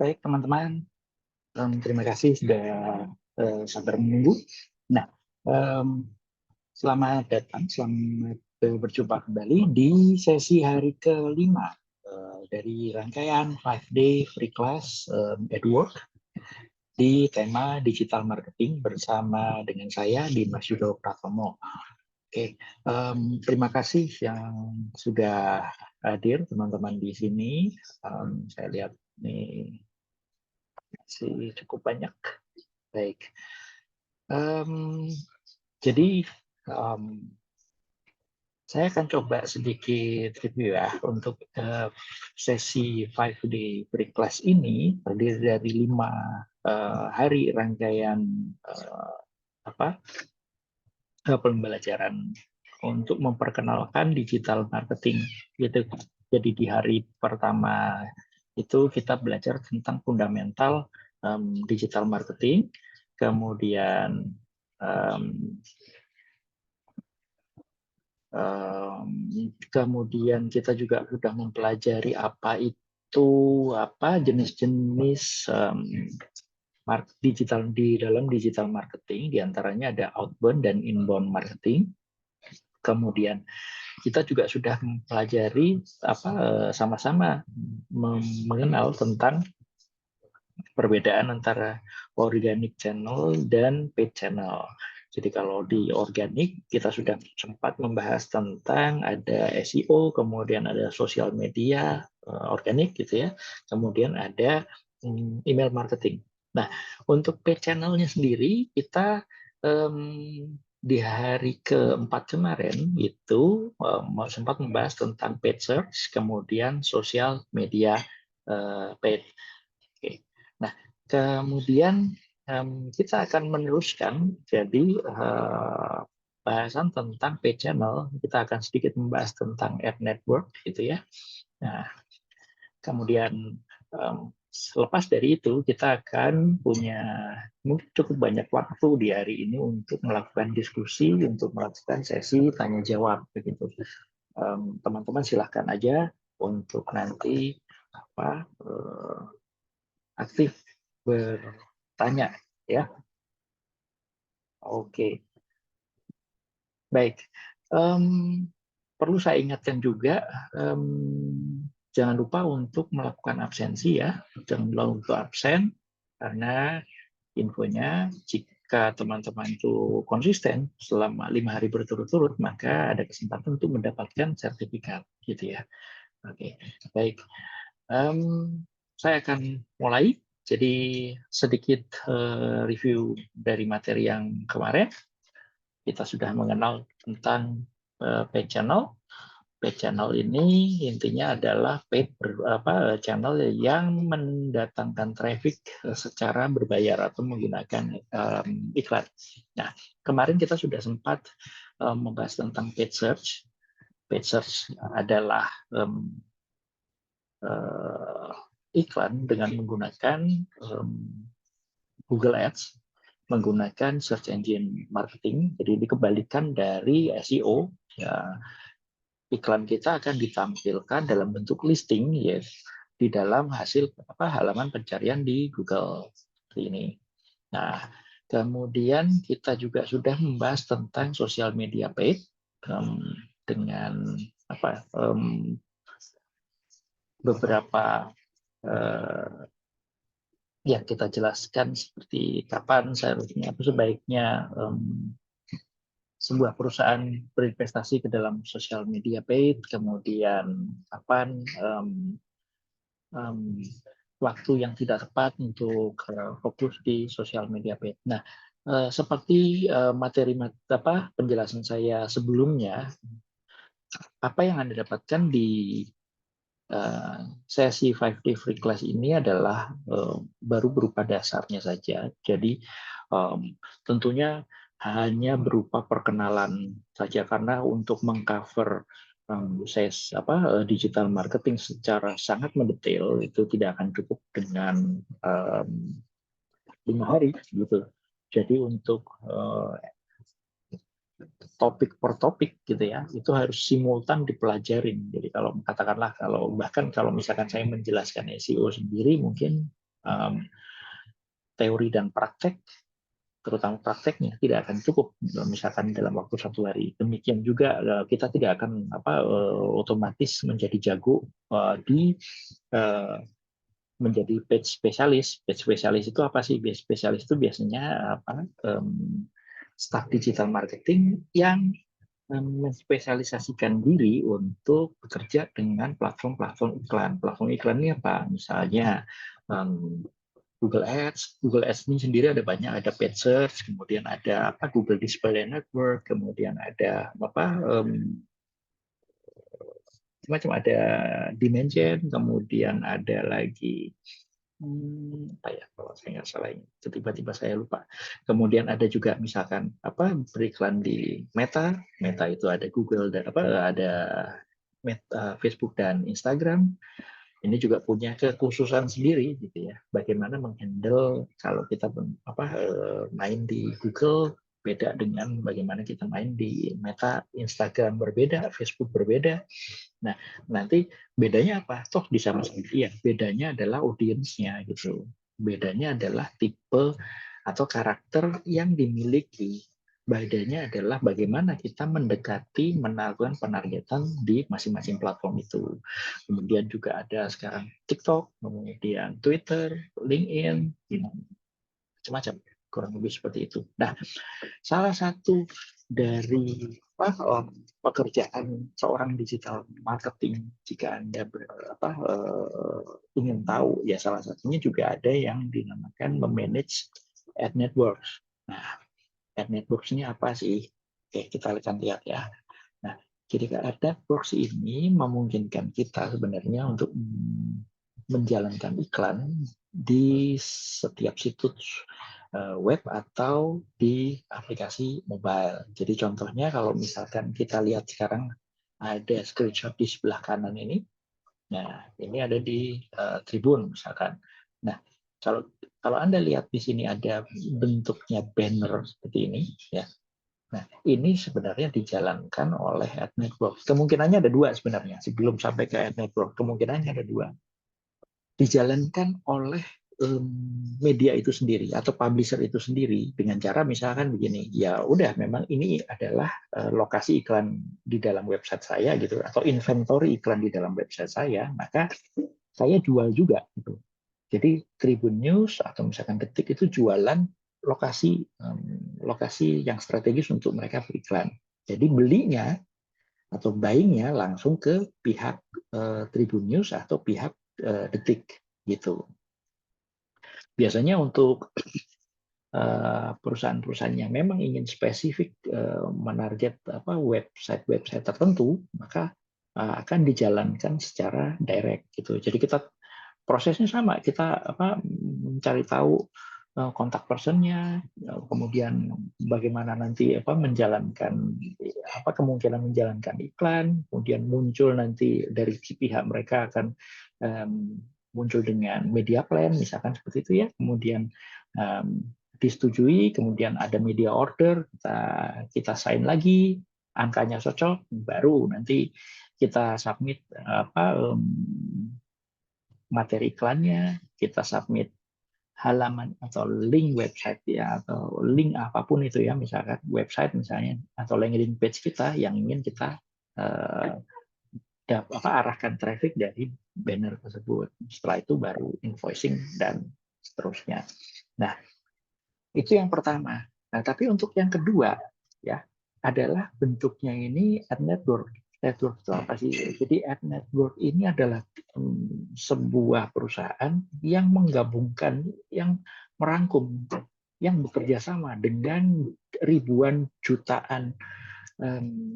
Baik, teman-teman. Terima kasih sudah sabar menunggu. Nah, em, selamat datang, selamat berjumpa kembali di sesi hari kelima dari rangkaian 5-day free class at work di tema digital marketing bersama dengan saya, Dimas Yudo Pratomo. Oke, terima kasih yang sudah hadir teman-teman di sini. Saya lihat nih masih cukup banyak. Baik. Jadi saya akan coba sedikit review ya untuk sesi 5-day free class ini terdiri dari 5 hari rangkaian pembelajaran untuk memperkenalkan digital marketing gitu. Jadi di hari pertama itu kita belajar tentang fundamental digital marketing, kemudian kemudian kita juga sudah mempelajari apa jenis-jenis digital di dalam digital marketing, diantaranya ada outbound dan inbound marketing. Kemudian kita juga sudah mempelajari sama-sama mengenal tentang perbedaan antara organic channel dan paid channel. Jadi kalau di organik kita sudah sempat membahas tentang ada SEO, kemudian ada sosial media organik gitu ya, kemudian ada email marketing. Nah, untuk paid channelnya sendiri kita di hari keempat kemarin itu sempat membahas tentang paid search, kemudian sosial media paid. Oke. Nah, kemudian kita akan meneruskan jadi bahasan tentang paid channel. Kita akan sedikit membahas tentang ad network gitu ya. Nah, kemudian selepas dari itu kita akan punya mungkin cukup banyak waktu di hari ini untuk melakukan diskusi, untuk melakukan sesi tanya jawab begitu. Teman-teman silahkan aja untuk nanti aktif bertanya ya. Oke, baik. Perlu saya ingatkan juga, jangan lupa untuk melakukan absensi ya, jangan lupa untuk absen karena infonya jika teman-teman itu konsisten selama 5 hari berturut-turut maka ada kesempatan untuk mendapatkan sertifikat gitu ya. Oke, baik. Saya akan mulai. Jadi sedikit review dari materi yang kemarin. Kita sudah mengenal tentang paid channel. Paid channel ini intinya adalah channel yang mendatangkan traffic secara berbayar atau menggunakan iklan. Nah, kemarin kita sudah sempat membahas tentang paid search. Paid search adalah iklan dengan menggunakan Google Ads, menggunakan search engine marketing. Jadi dikembalikan dari SEO, ya, iklan kita akan ditampilkan dalam bentuk listing ya di dalam hasil halaman pencarian di Google ini. Nah, kemudian kita juga sudah membahas tentang social media paid dengan beberapa yang kita jelaskan seperti kapan seharusnya atau sebaiknya sebuah perusahaan berinvestasi ke dalam sosial media paid, kemudian kapan waktu yang tidak tepat untuk fokus di sosial media paid. Nah, seperti materi penjelasan saya sebelumnya, apa yang Anda dapatkan di sesi 5-day free class ini adalah baru berupa dasarnya saja. Jadi tentunya hanya berupa perkenalan saja karena untuk mengcover digital marketing secara sangat mendetail itu tidak akan cukup dengan 5 hari gitu. Jadi untuk topik per topik gitu ya, itu harus simultan dipelajarin. Jadi kalau katakanlah kalau misalkan saya menjelaskan SEO sendiri mungkin teori dan praktek, terutama prakteknya tidak akan cukup misalkan dalam waktu 1 hari. Demikian juga kita tidak akan otomatis menjadi jago di menjadi page spesialis. Page spesialis itu apa sih? Page spesialis itu biasanya staff digital marketing yang menspesialisasikan diri untuk bekerja dengan platform-platform iklan. Platform iklan ini apa? Misalnya Google Ads. Google Ads ini sendiri ada banyak, ada paid search, kemudian ada Google Display Network, kemudian ada macam ada Dimension, kemudian ada lagi apa ya kalau saya nggak salah ini tiba-tiba saya lupa. Kemudian ada juga misalkan beriklan di Meta. Meta itu ada Google dan ada Meta, Facebook dan Instagram. Ini juga punya kekhususan sendiri gitu ya. Bagaimana menghandle kalau kita main di Google beda dengan bagaimana kita main di Meta, Instagram berbeda, Facebook berbeda. Nah, nanti bedanya apa? Toh di sama sendiri ya. Bedanya adalah audiensnya gitu. Bedanya adalah tipe atau karakter yang dimiliki. Bedanya adalah bagaimana kita mendekati, melakukan penargetan di masing-masing platform itu. Kemudian juga ada sekarang TikTok, kemudian Twitter, LinkedIn, macam-macam. Kurang lebih seperti itu. Nah, salah satu dari pekerjaan seorang digital marketing jika Anda ingin tahu ya salah satunya juga ada yang dinamakan memanage ad networks. Nah, ad networks ini apa sih? Oke, kita akan lihat ya. Nah, jadi ad networks ini memungkinkan kita sebenarnya untuk menjalankan iklan di setiap situs web atau di aplikasi mobile. Jadi contohnya kalau misalkan kita lihat sekarang ada screenshot di sebelah kanan ini. Nah, ini ada di Tribun misalkan. Nah, kalau Anda lihat di sini ada bentuknya banner seperti ini ya. Nah, ini sebenarnya dijalankan oleh ad network. Kemungkinannya ada dua sebenarnya. Sebelum sampai ke ad network, kemungkinannya ada dua. Dijalankan oleh media itu sendiri atau publisher itu sendiri dengan cara misalkan begini, ya udah memang ini adalah lokasi iklan di dalam website saya gitu atau inventory iklan di dalam website saya, maka saya jual juga gitu. Jadi Tribun News atau misalkan Detik itu jualan lokasi lokasi yang strategis untuk mereka beriklan. Jadi belinya atau buyingnya langsung ke pihak Tribun News atau pihak Detik gitu. Biasanya untuk perusahaan-perusahaan yang memang ingin spesifik menarget website-website tertentu, maka akan dijalankan secara direct gitu. Jadi kita prosesnya sama, kita mencari tahu kontak personnya, kemudian bagaimana nanti menjalankan kemungkinan menjalankan iklan, kemudian muncul nanti dari pihak mereka akan muncul dengan media plan, misalkan seperti itu ya, kemudian disetujui, kemudian ada media order, kita sign lagi, angkanya cocok, baru nanti kita submit materi iklannya, kita submit halaman atau link website ya atau link apapun itu ya, misalkan website misalnya atau landing page kita yang ingin kita arahkan traffic dari banner tersebut. Setelah itu baru invoicing dan seterusnya. Nah, itu yang pertama. Nah, tapi untuk yang kedua ya adalah bentuknya ini ad network. Network itu apa sih? Jadi ad network ini adalah sebuah perusahaan yang menggabungkan, yang merangkum, yang bekerja sama dengan ribuan jutaan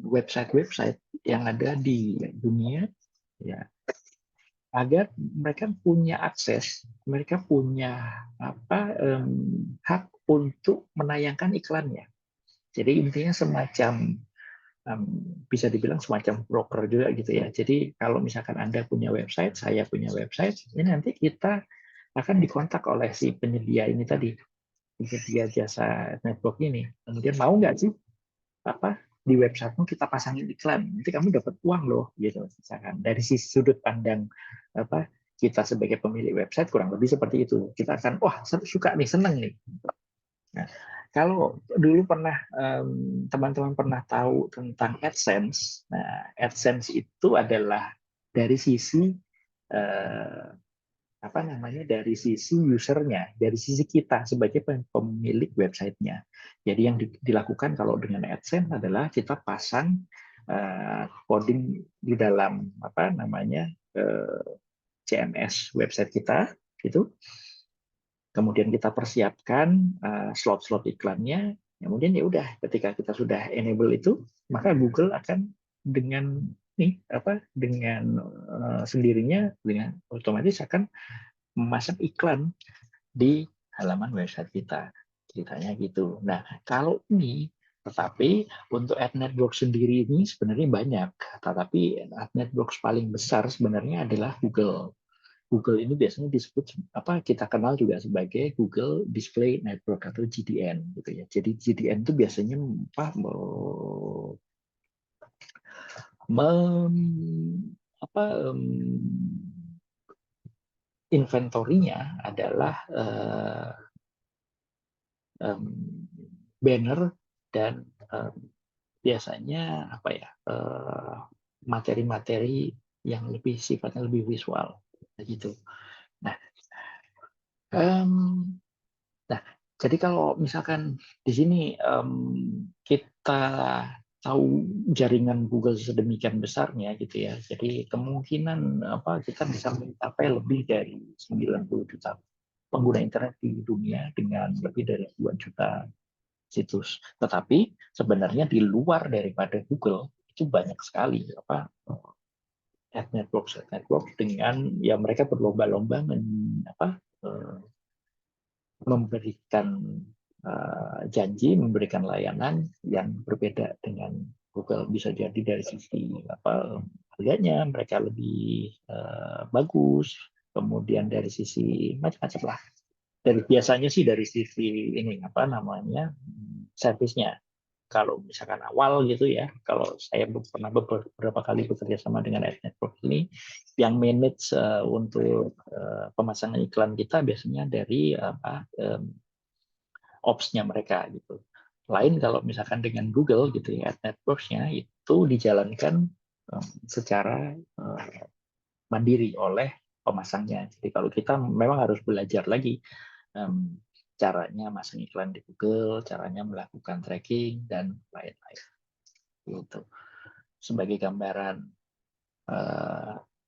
website-website yang ada di dunia ya, agar mereka punya akses, mereka punya hak untuk menayangkan iklannya. Jadi intinya semacam bisa dibilang semacam broker juga gitu ya. Jadi kalau misalkan Anda punya website, saya punya website, ini nanti kita akan dikontak oleh si penyedia ini tadi, penyedia jasa network ini. Kemudian mau nggak sih di websitemu kita pasangin iklan, nanti kamu dapat uang loh gitu misalkan. Dari sisi sudut pandang kita sebagai pemilik website kurang lebih seperti itu. Kita akan, wah suka nih, seneng nih. Nah, kalau dulu pernah teman-teman pernah tahu tentang AdSense. Nah, AdSense itu adalah dari sisi apa namanya, dari sisi usernya, dari sisi kita sebagai pemilik websitenya. Jadi yang dilakukan kalau dengan AdSense adalah kita pasang coding di dalam apa namanya CMS website kita, gitu. Kemudian kita persiapkan slot-slot iklannya. Kemudian ya udah, ketika kita sudah enable itu, maka Google akan dengan dengan sendirinya, dengan otomatis akan memasang iklan di halaman website kita, ceritanya gitu. Nah, kalau ini, tetapi untuk ad network sendiri ini sebenarnya banyak, tetapi ad network paling besar sebenarnya adalah Google. Google ini biasanya disebut apa, kita kenal juga sebagai Google Display Network atau GDN gitu ya. Jadi GDN itu biasanya apa, apa inventorinya adalah banner dan biasanya apa ya, materi-materi yang lebih sifatnya lebih visual gitu. Nah, nah jadi kalau misalkan di sini kita tahu jaringan Google sedemikian besarnya gitu ya, jadi kemungkinan apa, kita bisa mencapai lebih dari 90 juta pengguna internet di dunia dengan lebih dari 2 juta situs. Tetapi sebenarnya di luar daripada Google itu banyak sekali apa ad network dengan ya mereka berlomba-lomba memberikan janji, memberikan layanan yang berbeda dengan Google. Bisa jadi dari sisi apa harganya mereka lebih bagus, kemudian dari sisi macam-macam lah. Dari biasanya sih dari sisi ini apa namanya servisnya. Kalau misalkan awal gitu ya, kalau saya pernah beberapa kali bekerja sama dengan ad network ini, yang manage untuk pemasangan iklan kita biasanya dari apa ops-nya mereka gitu. Lain kalau misalkan dengan Google gitu ya, ad networks-nya itu dijalankan secara mandiri oleh pemasangnya. Jadi kalau kita memang harus belajar lagi caranya masang iklan di Google, caranya melakukan tracking dan lain-lain. Gitu. Sebagai gambaran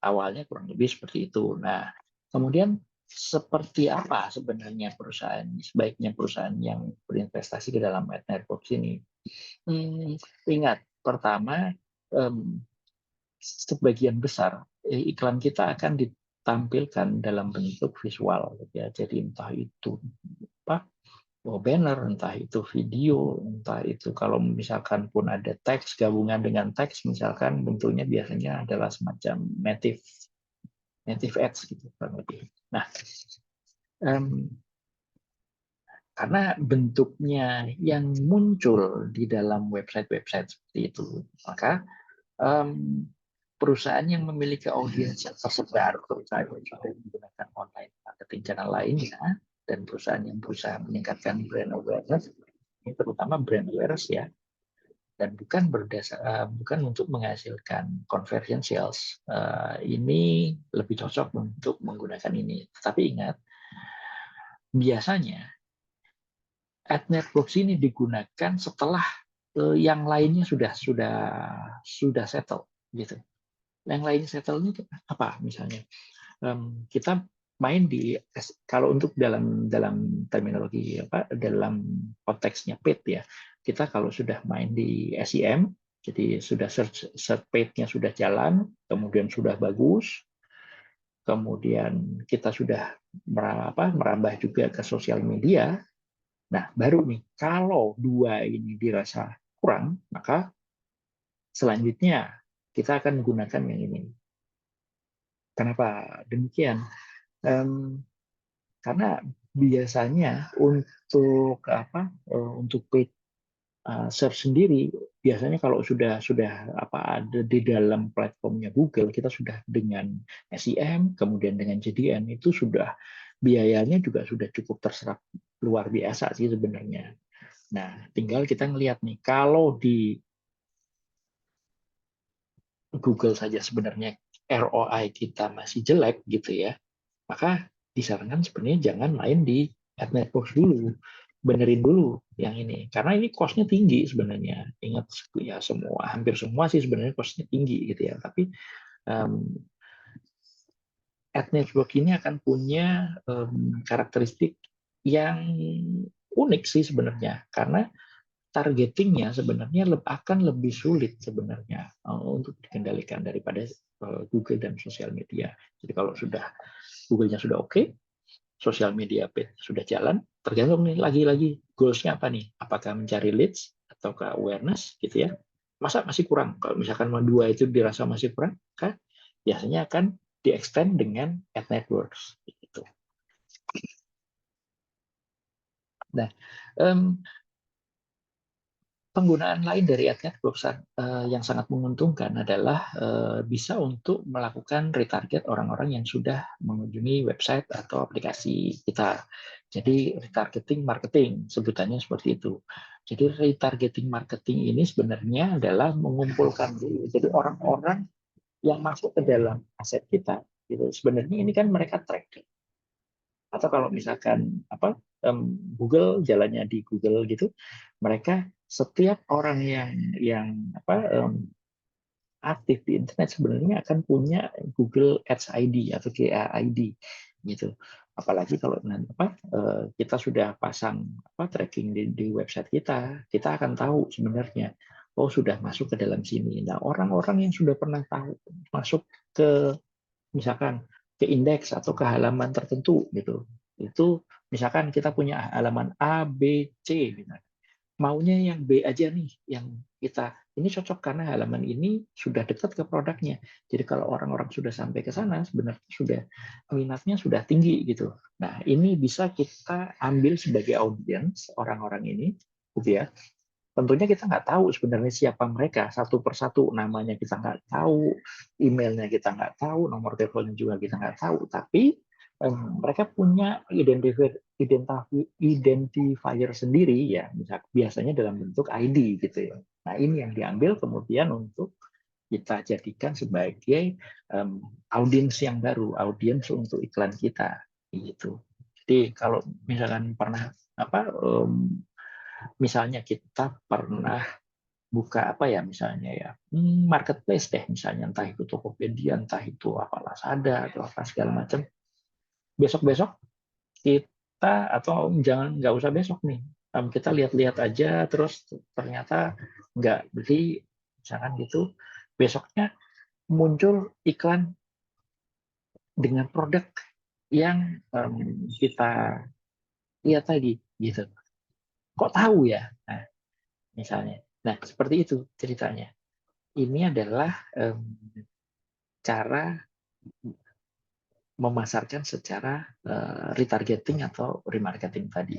awalnya kurang lebih seperti itu. Nah, kemudian seperti apa sebenarnya perusahaan, sebaiknya perusahaan yang berinvestasi ke dalam ad network ini? Ingat, pertama, sebagian besar iklan kita akan ditampilkan dalam bentuk visual, ya. Jadi entah itu apa, banner, entah itu video, entah itu kalau misalkan pun ada teks gabungan dengan teks, misalkan bentuknya biasanya adalah semacam native ads gitu kurang lebih. Nah, karena bentuknya yang muncul di dalam website-website seperti itu, maka perusahaan yang memiliki audiens yang tersebar, perusahaan yang sudah menggunakan online marketing channel lainnya, dan perusahaan yang berusaha meningkatkan brand awareness, ini terutama brand awareness ya, dan bukan untuk menghasilkan conversion sales. Ini lebih cocok untuk menggunakan ini. Tetapi ingat, biasanya ad network ini digunakan setelah yang lainnya sudah settle gitu. Yang lain settle ini apa misalnya? Kita main di, kalau untuk dalam terminologi apa, dalam konteksnya paid ya, kita kalau sudah main di SEM, jadi sudah search page-nya sudah jalan, kemudian sudah bagus, kemudian kita sudah merambah juga ke sosial media. Nah, baru nih kalau dua ini dirasa kurang, maka selanjutnya kita akan menggunakan yang ini. Kenapa demikian? Karena biasanya untuk paid search sendiri, biasanya kalau sudah ada di dalam platformnya Google, kita sudah dengan SEM, kemudian dengan JDN itu sudah biayanya juga sudah cukup terserap luar biasa sih sebenarnya. Nah, tinggal kita ngelihat nih, kalau di Google saja sebenarnya ROI kita masih jelek gitu ya, maka disarankan sebenarnya jangan main di ad network dulu, benerin dulu yang ini, karena ini cost-nya tinggi sebenarnya. Ingat ya, hampir semua sih sebenarnya cost-nya tinggi gitu ya, tapi um, ad network ini akan punya karakteristik yang unik sih sebenarnya, karena targetingnya sebenarnya akan lebih sulit sebenarnya untuk dikendalikan daripada Google dan sosial media. Jadi kalau sudah Google-nya sudah oke, sosial media page sudah jalan, tergantung nih lagi-lagi goals-nya apa nih? Apakah mencari leads ataukah awareness gitu ya? Masa masih kurang? Kalau misalkan dua itu dirasa masih kurang, kan biasanya akan di-extend dengan ad networks gitu. Nah, penggunaan lain dari ad network yang sangat menguntungkan adalah bisa untuk melakukan retarget orang-orang yang sudah mengunjungi website atau aplikasi kita. Jadi retargeting marketing sebutannya seperti itu. Jadi retargeting marketing ini sebenarnya adalah mengumpulkan dulu. Jadi orang-orang yang masuk ke dalam aset kita, gitu. Sebenarnya ini kan mereka track, atau kalau misalkan Google, jalannya di Google gitu, mereka setiap orang yang aktif di internet sebenarnya akan punya Google Ads ID atau GA ID gitu. Apalagi kalau nanti kita sudah pasang tracking di website kita akan tahu sebenarnya, oh sudah masuk ke dalam sini. Nah, orang-orang yang sudah pernah tahu masuk ke, misalkan, ke indeks atau ke halaman tertentu gitu, itu misalkan kita punya halaman A, B, C, misalkan, maunya yang B aja nih, yang kita ini cocok karena halaman ini sudah dekat ke produknya. Jadi kalau orang-orang sudah sampai ke sana, sebenarnya sudah minatnya sudah tinggi gitu. Nah, ini bisa kita ambil sebagai audiens orang-orang ini, gitu ya. Tentunya kita nggak tahu sebenarnya siapa mereka satu persatu, namanya kita nggak tahu, emailnya kita nggak tahu, nomor teleponnya juga kita nggak tahu, tapi mereka punya identifier sendiri ya, biasanya dalam bentuk ID gitu ya. Nah, ini yang diambil kemudian untuk kita jadikan sebagai audiens yang baru, audiens untuk iklan kita gitu. Jadi kalau misalkan pernah misalnya kita pernah buka misalnya ya, marketplace deh misalnya, entah itu Tokopedia, entah itu Lazada atau apa segala macam, besok-besok kita, atau jangan, nggak usah besok nih, kita lihat-lihat aja terus ternyata nggak beli misalkan gitu, besoknya muncul iklan dengan produk yang kita lihat tadi gitu, kok tahu ya, nah misalnya, nah seperti itu ceritanya. Ini adalah cara memasarkan secara retargeting atau remarketing tadi.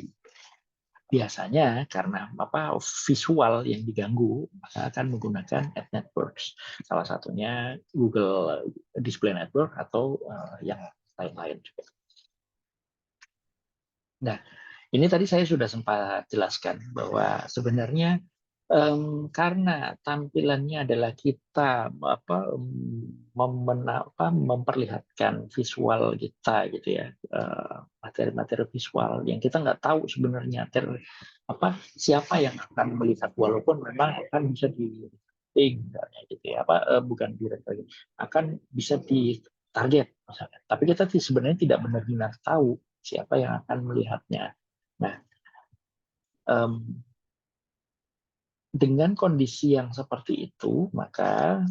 Biasanya karena visual yang diganggu, maka akan menggunakan ad networks. Salah satunya Google Display Network atau yang lain-lain juga. Nah, ini tadi saya sudah sempat jelaskan bahwa sebenarnya karena tampilannya adalah kita memperlihatkan visual kita gitu ya, materi-materi visual yang kita nggak tahu sebenarnya siapa yang akan melihat, walaupun memang akan bisa di gitu ya, bukan di akan bisa di target misalnya, tapi kita sebenarnya tidak benar-benar tahu siapa yang akan melihatnya. Nah, dengan kondisi yang seperti itu, maka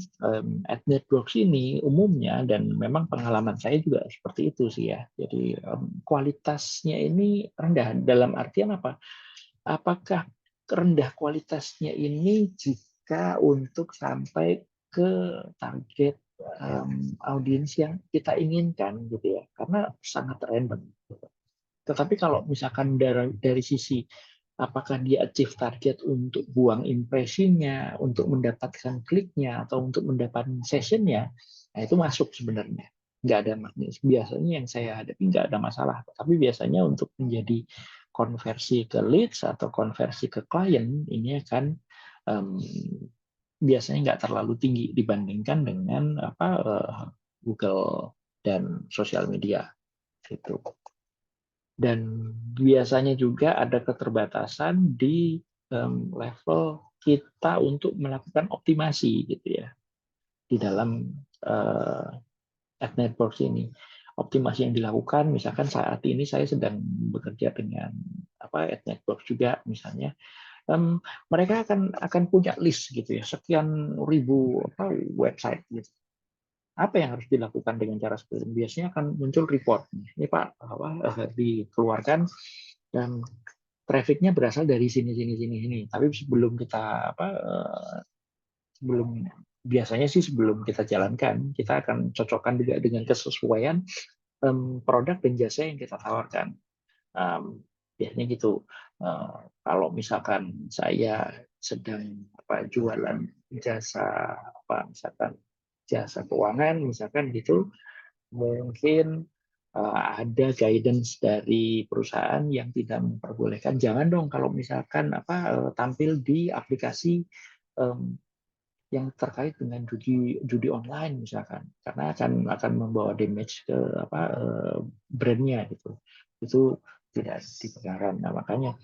ad networks ini umumnya, dan memang pengalaman saya juga seperti itu sih ya. Jadi kualitasnya ini rendah. Dalam artian apa? Apakah rendah kualitasnya ini jika untuk sampai ke target audiens yang kita inginkan gitu ya? Karena sangat random. Tetapi kalau misalkan dari sisi apakah dia achieve target untuk buang impresinya, untuk mendapatkan kliknya, atau untuk mendapatkan sessionnya, nah itu masuk sebenarnya. Nggak ada biasanya yang saya hadapi nggak ada masalah. Tapi biasanya untuk menjadi konversi ke leads atau konversi ke klien ini akan um, biasanya nggak terlalu tinggi dibandingkan dengan Google dan sosial media gitu. Dan biasanya juga ada keterbatasan di level kita untuk melakukan optimasi gitu ya di dalam ad networks ini. Optimasi yang dilakukan, misalkan saat ini saya sedang bekerja dengan ad network juga misalnya, mereka akan punya list gitu ya, sekian ribu website gitu. Apa yang harus dilakukan dengan cara seperti ini? Biasanya akan muncul report. Ini Pak, dikeluarkan dan trafficnya berasal dari sini sini sini sini. Tapi sebelum kita sebelum biasanya sih sebelum kita jalankan, kita akan cocokkan juga dengan kesesuaian produk dan jasa yang kita tawarkan. Biasanya gitu. Kalau misalkan saya sedang jualan jasa misalkan jasa keuangan, misalkan gitu, mungkin ada guidance dari perusahaan yang tidak memperbolehkan. Jangan dong kalau misalkan tampil di aplikasi um, yang terkait dengan judi online misalkan, karena akan membawa damage ke brandnya gitu. Itu tidak dibenarkan. Nah, makanya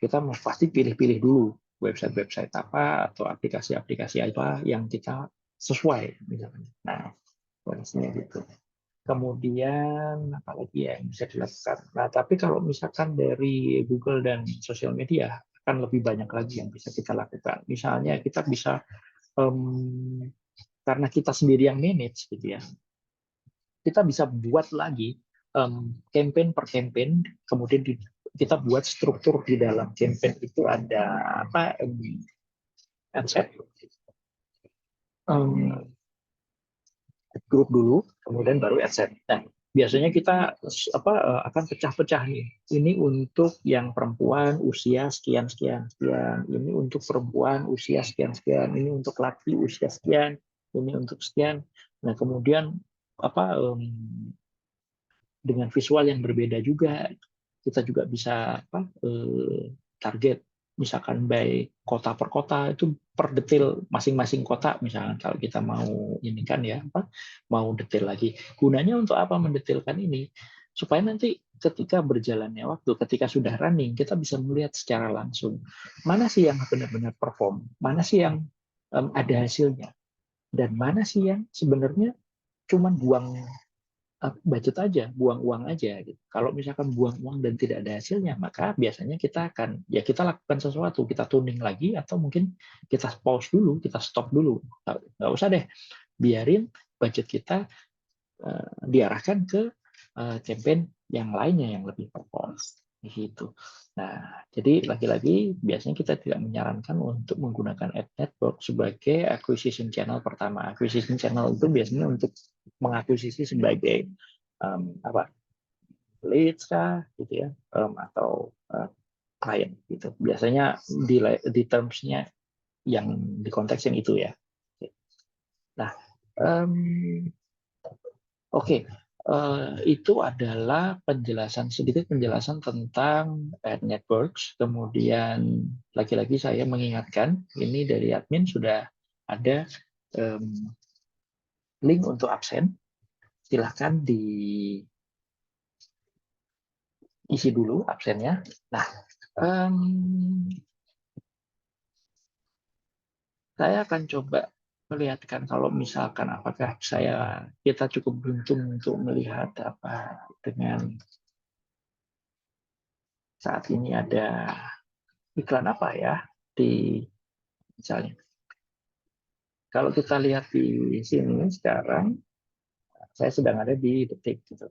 kita pasti pilih-pilih dulu website-website apa atau aplikasi-aplikasi apa yang kita sesuai misalnya. Nah, kondisinya gitu. Kemudian apalagi ya yang bisa dilakukan. Nah, tapi kalau misalkan dari Google dan sosial media akan lebih banyak lagi yang bisa kita lakukan. Misalnya kita bisa karena kita sendiri yang manage gitu ya, kita bisa buat lagi campaign per campaign, kemudian kita buat struktur di dalam campaign itu ada adset, grup dulu, kemudian baru adset. Nah, biasanya kita akan pecah-pecah nih. Ini untuk yang perempuan usia sekian sekian sekian, ini untuk perempuan usia sekian sekian, ini untuk laki usia sekian, ini untuk sekian. Nah, kemudian dengan visual yang berbeda juga, kita juga bisa target misalkan by kota per kota, itu per detail masing-masing kota misalkan, kalau kita mau ini kan ya mau detail lagi. Gunanya untuk apa mendetailkan ini? Supaya nanti ketika berjalannya waktu, ketika sudah running, kita bisa melihat secara langsung mana sih yang benar-benar perform, mana sih yang ada hasilnya, dan mana sih yang sebenarnya cuma buang budget aja, buang uang aja gitu. Kalau misalkan buang uang dan tidak ada hasilnya, maka biasanya kita akan ya kita lakukan sesuatu, kita tuning lagi atau mungkin kita pause dulu, kita stop dulu. Nggak usah deh, biarin budget kita diarahkan ke campaign yang lainnya yang lebih perform gitu. Nah, jadi lagi-lagi biasanya kita tidak menyarankan untuk menggunakan ad network sebagai acquisition channel pertama. Acquisition channel itu biasanya untuk mengakuisisi sebagai leads kah gitu ya, atau klien gitu. Biasanya di terms-nya yang di konteks yang itu ya. Nah, oke, itu adalah sedikit penjelasan tentang ad networks. Kemudian lagi-lagi saya mengingatkan, ini dari admin sudah ada link untuk absen. Silahkan diisi dulu absennya. Nah, saya akan coba melihatkan kalau misalkan apakah kita cukup beruntung untuk melihat dengan saat ini ada iklan apa ya di misalnya. Kalau kita lihat di sini sekarang, saya sedang ada di Detik gitu.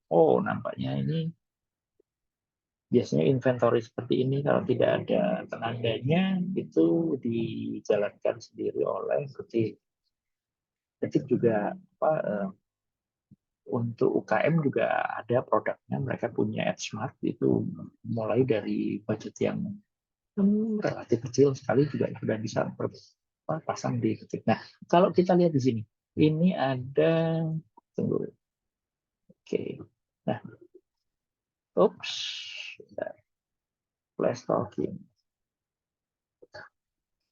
Oh, nampaknya ini biasanya inventory seperti ini kalau tidak ada penandanya itu dijalankan sendiri oleh Detik. Detik juga untuk UKM juga ada produknya, mereka punya AdSmart itu mulai dari budget yang relatif kecil sekali juga sudah bisa pasang di ketik. Nah, kalau kita lihat di sini, ini ada, tunggu, oke. Nah, oops, flash talking.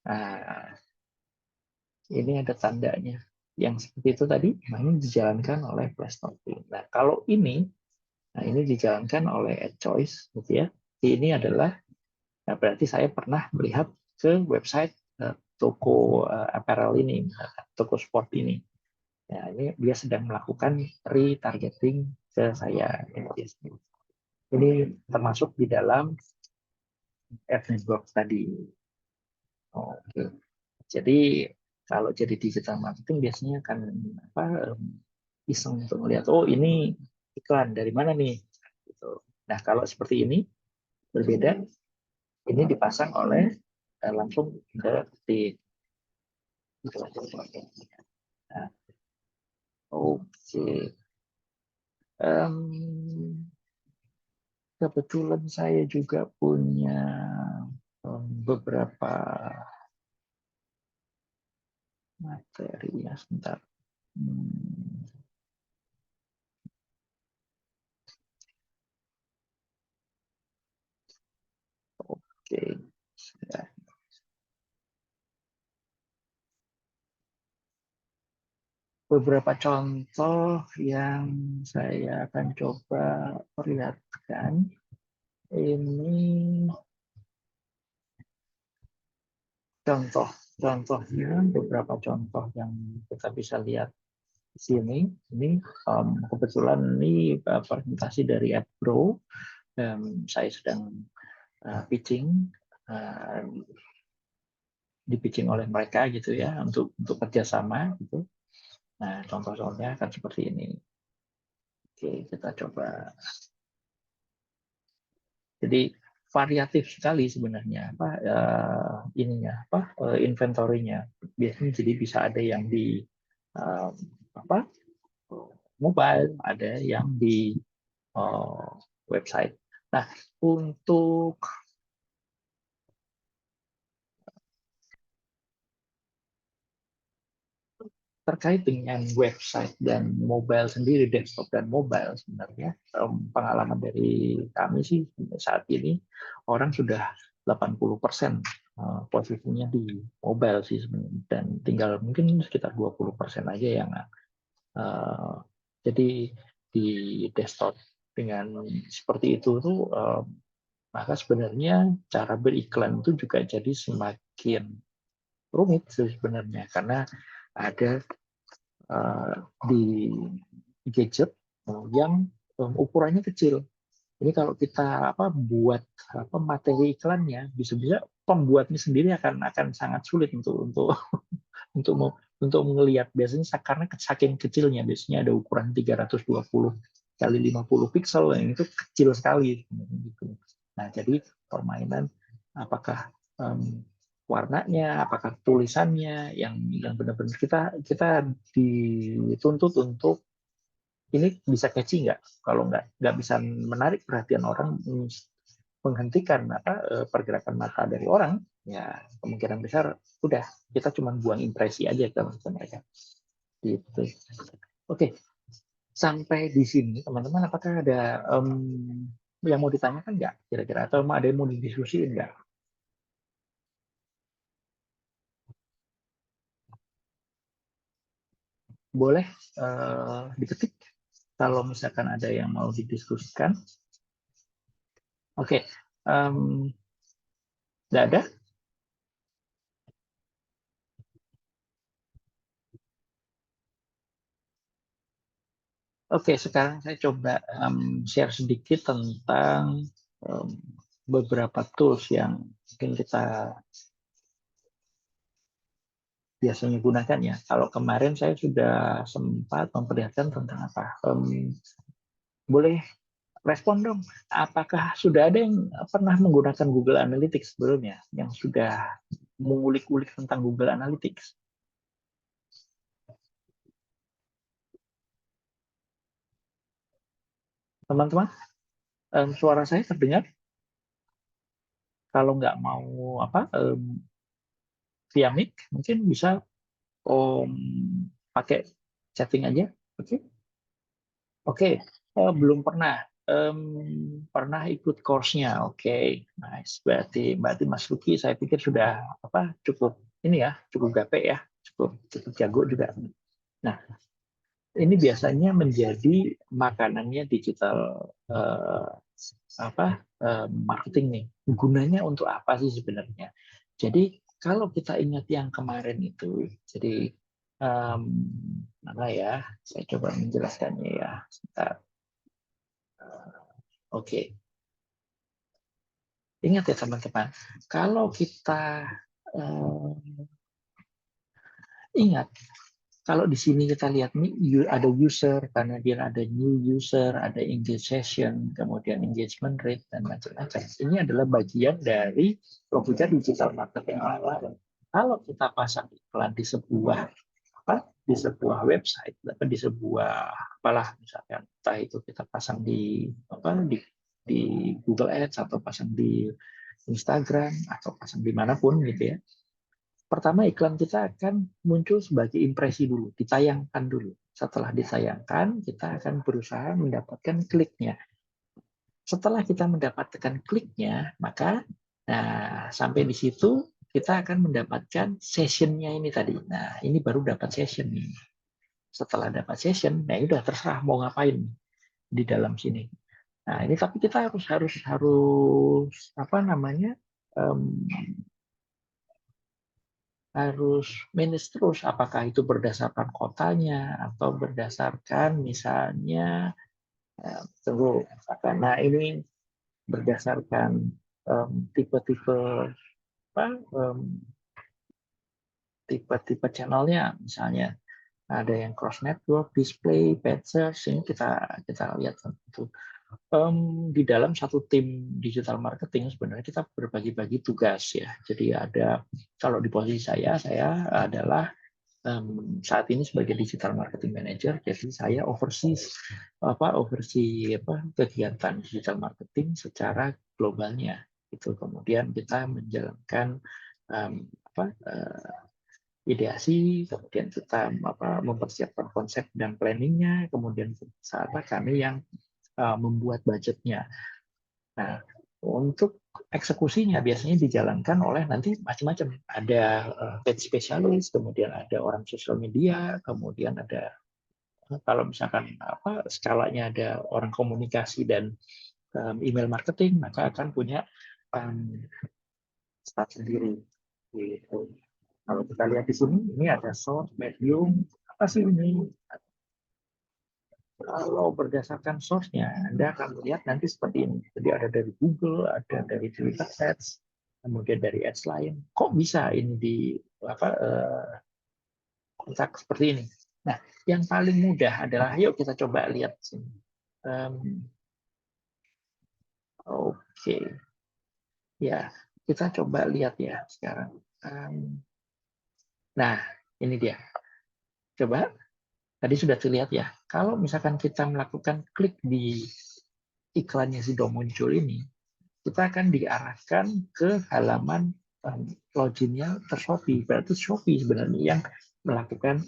Nah, ini ada tandanya. Yang seperti itu tadi, nah ini dijalankan oleh flash talking. Nah, kalau ini, nah ini dijalankan oleh ad choice, gitu ya. Ini adalah, nah berarti saya pernah melihat ke website toko apparel ini, toko sport ini. Ya, ini dia sedang melakukan retargeting ke saya. Ini termasuk di dalam ad network tadi. Oke. Jadi kalau jadi digital marketing biasanya akan apa, iseng untuk melihat, oh ini iklan dari mana nih. Gitu. Nah kalau seperti ini berbeda, ini dipasang oleh langsung ke di. Nah, oke. Kebetulan saya juga punya beberapa materi ya, sebentar. Oke. Ya. Beberapa contoh yang saya akan coba perlihatkan. Ini contohnya, beberapa contoh yang kita bisa lihat di sini. Ini kebetulan ini presentasi dari AdPro. Saya sedang pitching, di-pitching oleh mereka gitu ya, untuk kerjasama gitu. Nah, contoh-contohnya akan seperti ini. Oke, kita coba. Jadi variatif sekali sebenarnya apa ininya apa inventory-nya. Biasanya jadi bisa ada yang di apa mobile, ada yang di website. Nah, untuk terkait dengan website dan mobile sendiri, desktop dan mobile sebenarnya pengalaman dari kami sih saat ini orang sudah 80% posisinya di mobile sih sebenarnya, dan tinggal mungkin sekitar 20% aja yang jadi di desktop. Dengan seperti itu tuh maka sebenarnya cara beriklan itu juga jadi semakin rumit sebenarnya, karena ada di gadget yang ukurannya kecil. Ini kalau kita buat materi iklannya, bisa-bisa pembuatnya sendiri akan sangat sulit untuk untuk untuk melihat. Biasanya karena saking kecilnya, biasanya ada ukuran 320 kali 50 piksel, yang itu kecil sekali gitu. Nah, jadi permainan apakah warnanya, apakah tulisannya yang benar-benar kita dituntut untuk ini bisa catchy nggak? Kalau nggak bisa menarik perhatian orang, menghentikan pergerakan mata dari orang, ya kemungkinan besar udah kita cuma buang impresi aja ke mereka. Gitu. Oke, sampai di sini teman-teman, apakah ada yang mau ditanyakan nggak kira-kira, atau ada yang mau didiskusiin nggak? Boleh diketik kalau misalkan ada yang mau didiskusikan. Oke, nggak ada? Oke, sekarang saya coba share sedikit tentang beberapa tools yang mungkin kita biasanya gunakan ya. Kalau kemarin saya sudah sempat memperlihatkan tentang apa. Boleh respon dong, apakah sudah ada yang pernah menggunakan Google Analytics sebelumnya, yang sudah mengulik-ulik tentang Google Analytics? Teman-teman, suara saya terdengar? Kalau nggak mau apa via mic, mungkin bisa pakai chatting aja. Oke, oke. Belum pernah. Pernah ikut course-nya. Oke, nice. Berarti Mas Luki, saya pikir sudah apa cukup ini ya, cukup gape ya, cukup jago juga. Nah, ini biasanya menjadi makanannya digital marketing nih. Gunanya untuk apa sih sebenarnya? Jadi kalau kita ingat yang kemarin itu, jadi um, mana ya? Saya coba menjelaskannya ya. Sebentar. Oke, ingat ya teman-teman. Kalau kita ingat, kalau di sini kita lihat nih ada user, karena dia ada new user, ada engage session, kemudian engagement rate dan macam-macam. Ini adalah bagian dari logika digital marketing online. Kalau kita pasang iklan di sebuah website atau di sebuah apalah misalkan entah itu kita pasang di Google Ads atau pasang di Instagram atau pasang dimanapun gitu ya. Pertama, iklan kita akan muncul sebagai impresi dulu, ditayangkan dulu. Setelah ditayangkan, kita akan berusaha mendapatkan kliknya. Setelah kita mendapatkan kliknya, maka sampai di situ kita akan mendapatkan sessionnya ini tadi. Nah, ini baru dapat session nih. Setelah dapat session, nah udah terserah mau ngapain di dalam sini. Nah, ini tapi kita harus apa namanya? Harus manage terus apakah itu berdasarkan kotanya atau berdasarkan misalnya tunggu karena ini berdasarkan tipe-tipe apa tipe-tipe channelnya misalnya ada yang cross network, display, paid search ini kita lihat itu di dalam satu tim digital marketing sebenarnya kita berbagi-bagi tugas ya. Jadi ada kalau di posisi saya adalah saat ini sebagai digital marketing manager, jadi saya oversee kegiatan digital marketing secara globalnya. Itu kemudian kita menjalankan um, ideasi, kemudian kita mempersiapkan konsep dan planningnya, kemudian saat kami yang membuat budgetnya. Nah, untuk eksekusinya biasanya dijalankan oleh nanti macam-macam. Ada page spesialis, kemudian ada orang sosial media, kemudian ada kalau misalkan skalanya ada orang komunikasi dan email marketing, maka akan punya staff sendiri. Gitu. Kalau kita lihat di sini, ini ada source, medium, apa sih ini? Kalau berdasarkan source-nya, Anda akan melihat nanti seperti ini. Jadi ada dari Google, ada dari Twitter Ads, kemudian dari ads lain. Kok bisa ini di kontak seperti ini? Nah, yang paling mudah adalah, yuk kita coba lihat sini. Oke, ya kita coba lihat ya sekarang. Nah, ini dia. Coba, tadi sudah terlihat ya. Kalau misalkan kita melakukan klik di iklan yang sudah muncul ini, kita akan diarahkan ke halaman loginnya Shopee. Berarti Shopee sebenarnya yang melakukan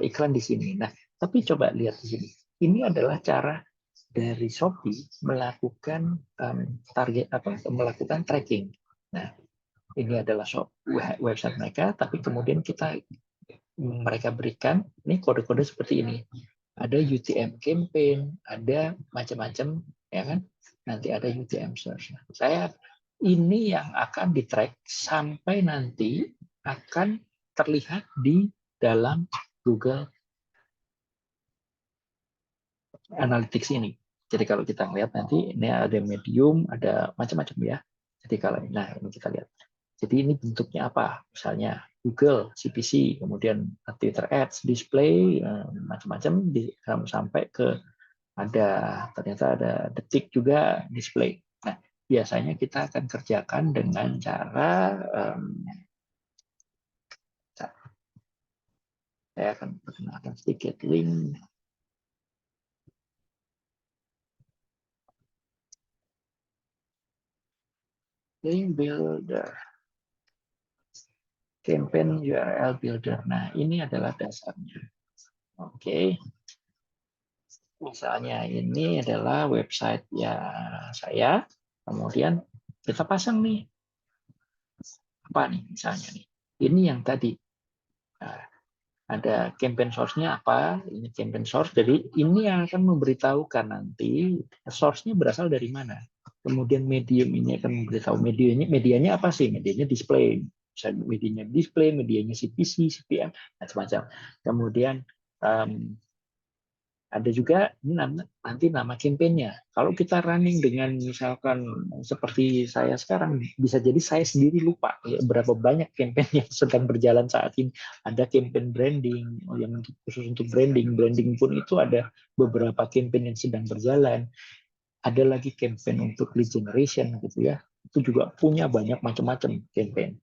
iklan di sini. Nah, tapi coba lihat di sini. Ini adalah cara dari Shopee melakukan melakukan tracking. Nah, ini adalah website mereka, tapi kemudian mereka berikan ini kode-kode seperti ini. Ada UTM campaign, ada macam-macam, ya kan? Nanti ada UTM search. Ini yang akan di-track sampai nanti akan terlihat di dalam Google Analytics ini. Jadi kalau kita lihat nanti ini ada medium, ada macam-macam ya. Jadi kalau ini kita lihat. Jadi ini bentuknya apa? Misalnya Google, CPC, kemudian Twitter Ads, display, macam-macam sampai ke ternyata ada detik juga display. Nah, biasanya kita akan kerjakan dengan cara saya akan perkenalkan sedikit link. Link builder, campaign URL builder. Nah, ini adalah dasarnya. Oke, misalnya ini adalah website ya saya. Kemudian kita pasang nih apa nih misalnya nih. Ini yang tadi. Nah, ada campaign source-nya apa, ini campaign source, jadi ini yang akan memberitahukan nanti source-nya berasal dari mana. Kemudian medium ini akan memberitahu medianya apa sih, medianya display, medianya display, medianya CPC, CPM, dan semacam. Kemudian ada juga nanti nama campaign-nya. Kalau kita running dengan misalkan seperti saya sekarang, bisa jadi saya sendiri lupa ya, berapa banyak campaign yang sedang berjalan saat ini. Ada campaign branding yang khusus untuk branding. Branding pun itu ada beberapa campaign yang sedang berjalan. Ada lagi campaign untuk lead generation gitu ya. Itu juga punya banyak macam-macam campaign.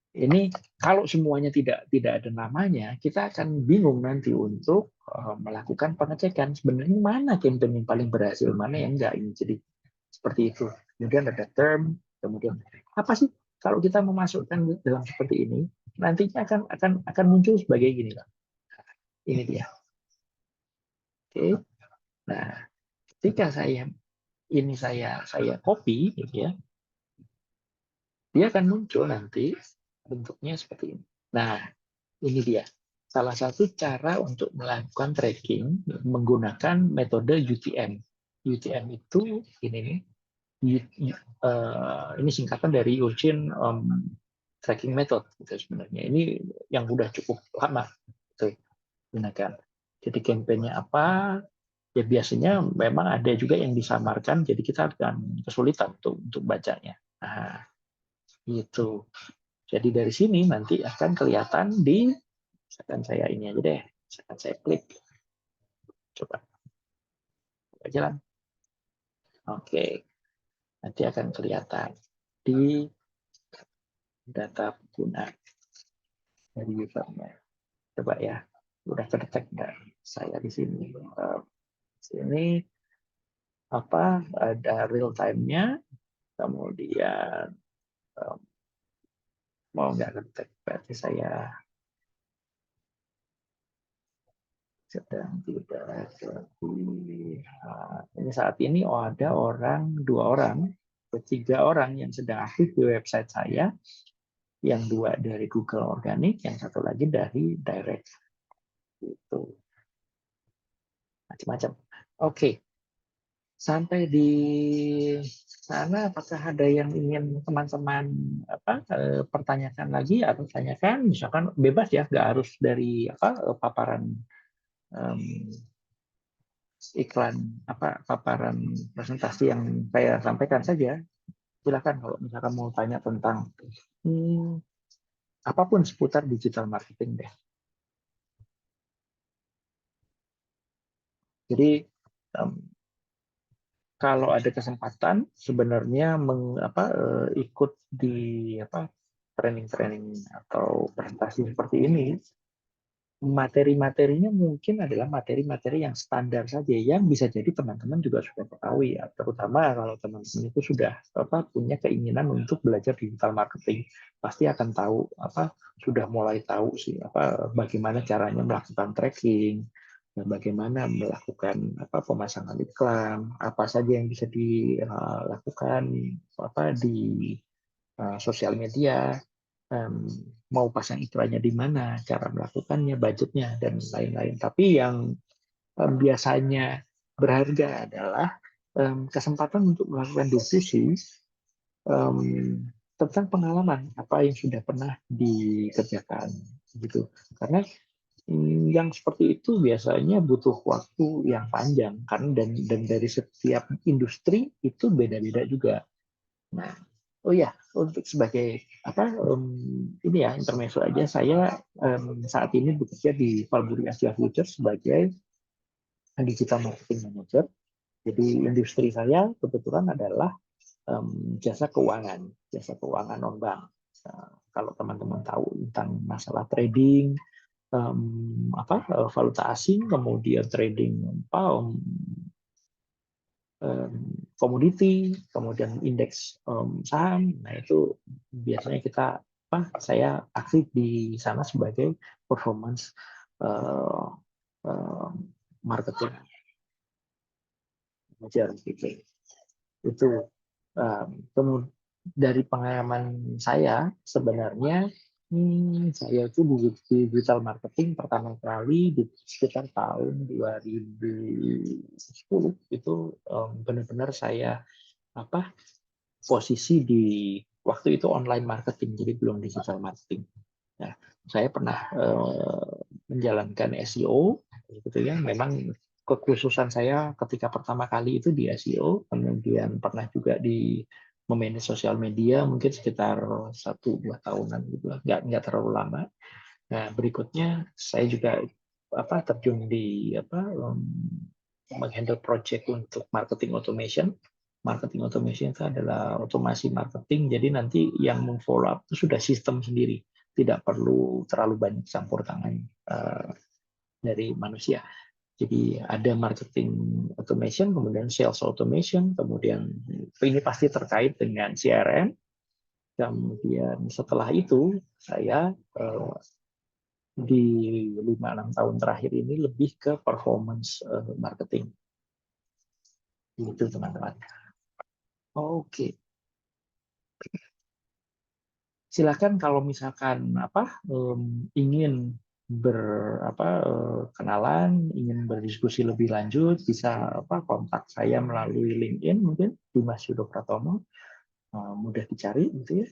Ini kalau semuanya tidak ada namanya, kita akan bingung nanti untuk melakukan pengecekan sebenarnya mana campaign yang paling berhasil, mana yang enggak. Ini jadi seperti itu. Kemudian ada term, kemudian apa sih kalau kita memasukkan dalam seperti ini, nantinya akan muncul sebagai gini lah. Ini dia. Oke. Nah, ketika saya copy gitu ya, dia akan muncul nanti bentuknya seperti ini. Nah, ini dia. Salah satu cara untuk melakukan tracking menggunakan metode UTM. UTM itu ini nih, ini singkatan dari Urchin Tracking Method gitu sebenarnya. Ini yang udah cukup lama itu gunakan. Jadi kampanye apa? Ya biasanya memang ada juga yang disamarkan, jadi kita akan kesulitan untuk bacanya. Nah, itu. Jadi dari sini nanti akan kelihatan di, misalkan saya ini aja deh, misalkan saya klik, coba jalan. Oke, nanti akan kelihatan di data pengguna dari usernya. Coba ya, udah kedetek nggak saya di sini? Sini apa ada real time-nya, kemudian mau nggak kedetek berarti saya sedang tidak terlihat. Ini saat ini ada dua orang, tiga orang yang sedang aktif di website saya, yang dua dari Google Organic, yang satu lagi dari Direct. Itu macam-macam. Oke, sampai di sana apakah ada yang ingin teman-teman pertanyakan lagi atau tanyakan? Misalkan bebas ya, nggak harus dari paparan iklan paparan presentasi yang saya sampaikan saja. Silakan kalau misalkan mau tanya tentang apapun seputar digital marketing deh. Jadi kalau ada kesempatan sebenarnya ikut di training-training atau presentasi seperti ini, materi-materinya mungkin adalah materi-materi yang standar saja yang bisa jadi teman-teman juga sudah ketahui ya, terutama kalau teman-teman itu sudah punya keinginan untuk belajar digital marketing, pasti akan tahu sudah mulai tahu sih bagaimana caranya melakukan tracking, bagaimana melakukan pemasangan iklan, apa saja yang bisa dilakukan di sosial media, mau pasang iklannya di mana, cara melakukannya, budgetnya, dan lain-lain. Tapi yang biasanya berharga adalah kesempatan untuk melakukan diskusi tentang pengalaman apa yang sudah pernah dikerjakan, gitu. Karena yang seperti itu biasanya butuh waktu yang panjang, kan, dan dari setiap industri itu beda-beda juga. Nah, oh ya, untuk sebagai ini ya intermezzo aja, saya saat ini bekerja di Valbury Asia Future sebagai digital marketing manager. Jadi industri saya kebetulan adalah jasa keuangan non-bank. Kalau teman-teman tahu tentang masalah trading, valuta asing, kemudian trading komoditi, kemudian indeks saham. Nah itu biasanya saya aktif di sana sebagai performance eh, eh, marketing manager gitu. Itu dari pengalaman saya sebenarnya saya itu di digital marketing pertama kali di sekitar tahun 2010 itu benar-benar saya posisi di waktu itu online marketing, jadi belum digital marketing. Nah, saya pernah menjalankan SEO, gitu ya. Memang kekhususan saya ketika pertama kali itu di SEO, kemudian pernah juga di memanage sosial media mungkin sekitar 1-2 tahunan gitu, nggak terlalu lama. Nah, berikutnya saya juga terjun di menghandle project untuk marketing automation. Marketing automation itu adalah otomasi marketing, jadi nanti yang memfollow up itu sudah sistem sendiri, tidak perlu terlalu banyak campur tangan dari manusia. Jadi ada marketing automation, kemudian sales automation, kemudian ini pasti terkait dengan CRM. Kemudian setelah itu saya di 5-6 tahun terakhir ini lebih ke performance marketing. Itu teman-teman. Oke. Silakan kalau misalkan ingin berkenalan, ingin berdiskusi lebih lanjut, bisa kontak saya melalui LinkedIn mungkin Dimas Yudo Pratomo, mudah dicari gitu ya.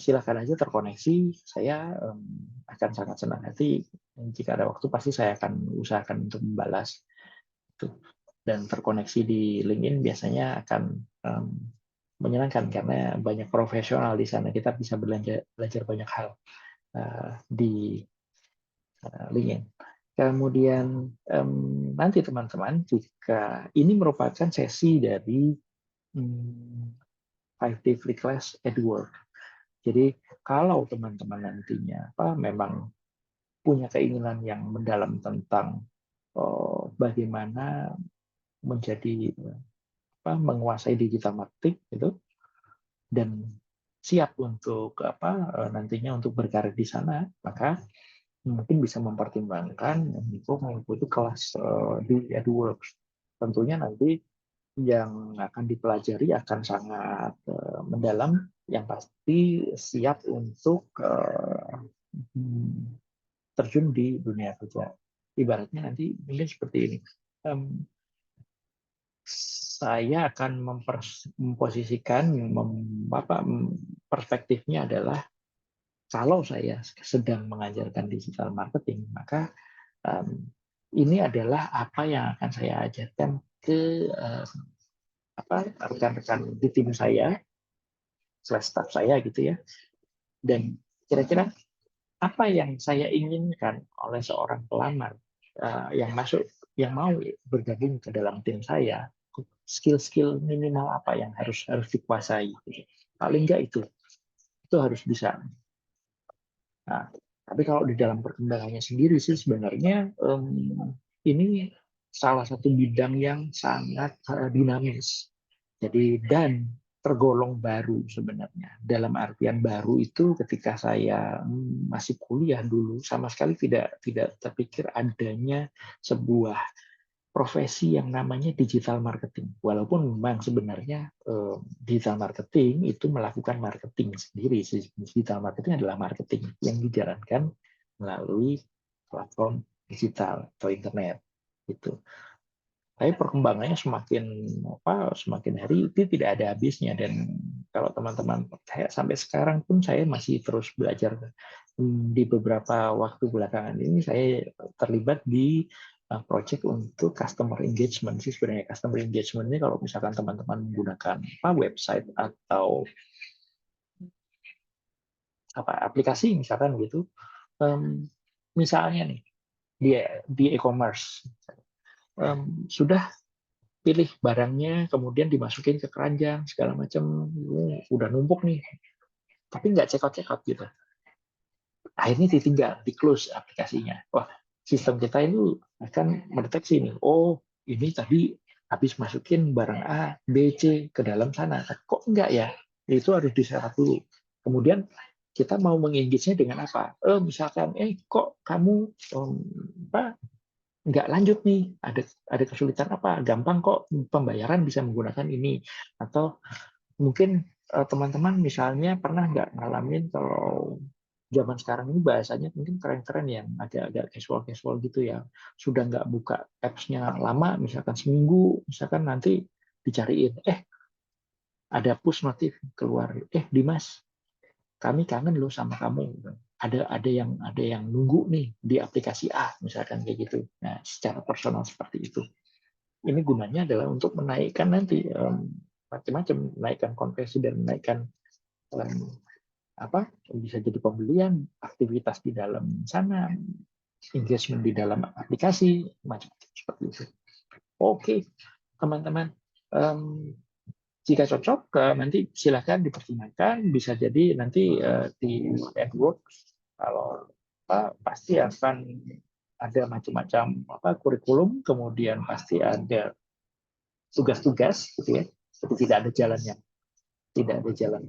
Silakan aja terkoneksi, saya akan sangat senang hati jika ada waktu pasti saya akan usahakan untuk membalas. Dan terkoneksi di LinkedIn biasanya akan menyenangkan karena banyak profesional di sana, kita bisa belajar banyak hal di LinkedIn. Kemudian nanti teman-teman, jika ini merupakan sesi dari 5-day free class at work. Jadi kalau teman-teman nantinya memang punya keinginan yang mendalam tentang bagaimana menjadi menguasai digital marketing itu, dan siap untuk nantinya untuk berkarir di sana, maka mungkin bisa mempertimbangkan untuk mengikuti kelas di EdWorks. Tentunya nanti yang akan dipelajari akan sangat mendalam, yang pasti siap untuk terjun di dunia kerja. Ibaratnya nanti mungkin seperti ini. Saya akan memposisikan perspektifnya adalah kalau saya sedang mengajarkan digital marketing, maka ini adalah apa yang akan saya ajarkan ke rekan-rekan di tim saya, staff saya gitu ya. Dan kira-kira apa yang saya inginkan oleh seorang pelamar yang mau bergabung ke dalam tim saya, skill-skill minimal apa yang harus dikuasai. Paling enggak itu harus bisa. Nah, tapi kalau di dalam perkembangannya sendiri sih sebenarnya ini salah satu bidang yang sangat dinamis. Jadi dan tergolong baru sebenarnya. Dalam artian baru itu ketika saya masih kuliah dulu sama sekali tidak terpikir adanya sebuah profesi yang namanya digital marketing. Walaupun memang sebenarnya digital marketing itu melakukan marketing sendiri. Digital marketing adalah marketing yang dijalankan melalui platform digital atau internet. Gitu. Tapi perkembangannya semakin hari itu tidak ada habisnya, dan kalau teman-teman sampai sekarang pun saya masih terus belajar. Di beberapa waktu belakangan ini saya terlibat di project untuk customer engagement sih sebenarnya. Customer engagement ini kalau misalkan teman-teman menggunakan website atau aplikasi misalkan gitu, misalnya nih di e-commerce sudah pilih barangnya, kemudian dimasukin ke keranjang segala macam, udah numpuk nih, tapi nggak check out gitu. Akhirnya ditinggal, di close aplikasinya. Wah, sistem kita itu akan mendeteksi nih, oh ini tadi habis masukin barang A, B, C ke dalam sana. Kok enggak ya? Itu harus disyarat dulu. Kemudian kita mau mengengage-nya dengan apa? Misalkan, kok kamu apa, nggak lanjut nih? Ada kesulitan apa? Gampang kok pembayaran bisa menggunakan ini. Atau mungkin teman-teman misalnya pernah nggak ngalamin kalau zaman sekarang ini bahasanya mungkin keren-keren yang agak-agak casual-casual gitu ya. Sudah nggak buka apps-nya lama, misalkan seminggu, misalkan nanti dicariin, ada push notif keluar, Dimas, kami kangen loh sama kamu. Ada yang nunggu nih di aplikasi A, misalkan kayak gitu. Nah, secara personal seperti itu. Ini gunanya adalah untuk menaikkan nanti macam-macam, menaikkan konversi dan menaikkan bisa jadi pembelian, aktivitas di dalam sana, engagement di dalam aplikasi, macam-macam seperti itu. Oke, teman-teman, jika cocok nanti silahkan dipertimbangkan, bisa jadi nanti di AdWords kalau pasti akan ada macam-macam kurikulum, kemudian pasti ada tugas-tugas gitu ya. Jadi tidak ada jalan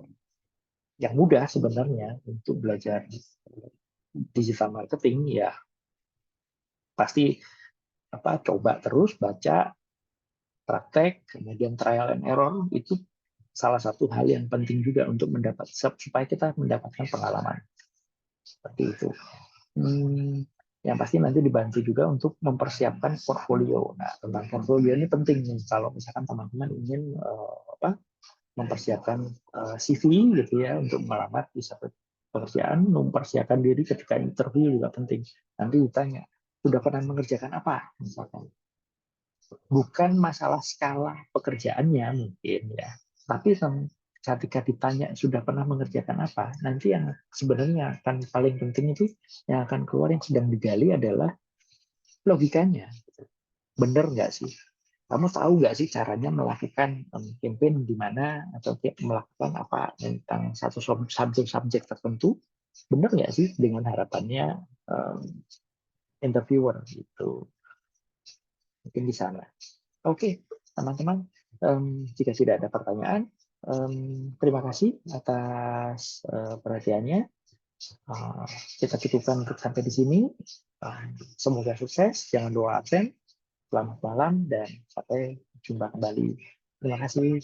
yang mudah sebenarnya untuk belajar digital marketing ya. Pasti coba terus, baca, praktek, kemudian trial and error, itu salah satu hal yang penting juga untuk supaya kita mendapatkan pengalaman seperti itu. Yang pasti nanti dibantu juga untuk mempersiapkan portfolio. Nah, tentang portfolio ini penting nih kalau misalkan teman-teman ingin mempersiapkan CV gitu ya untuk melamar di satu pekerjaan, mempersiapkan diri ketika interview juga penting. Nanti ditanya, sudah pernah mengerjakan apa? Misalkan. Bukan masalah skala pekerjaannya mungkin ya, tapi ketika ditanya sudah pernah mengerjakan apa, nanti yang sebenarnya akan paling penting itu yang akan keluar yang sedang digali adalah logikanya. Bener nggak sih? Kamu tahu nggak sih caranya melakukan campaign di mana atau melakukan apa tentang satu subjek tertentu? Bener nggak sih dengan harapannya interviewer gitu? Mungkin di sana. Oke, teman-teman, jika tidak ada pertanyaan, terima kasih atas perhatiannya. Kita cukupkan untuk sampai di sini. Semoga sukses, jangan lupa absen. Selamat malam dan sampai jumpa kembali. Terima kasih.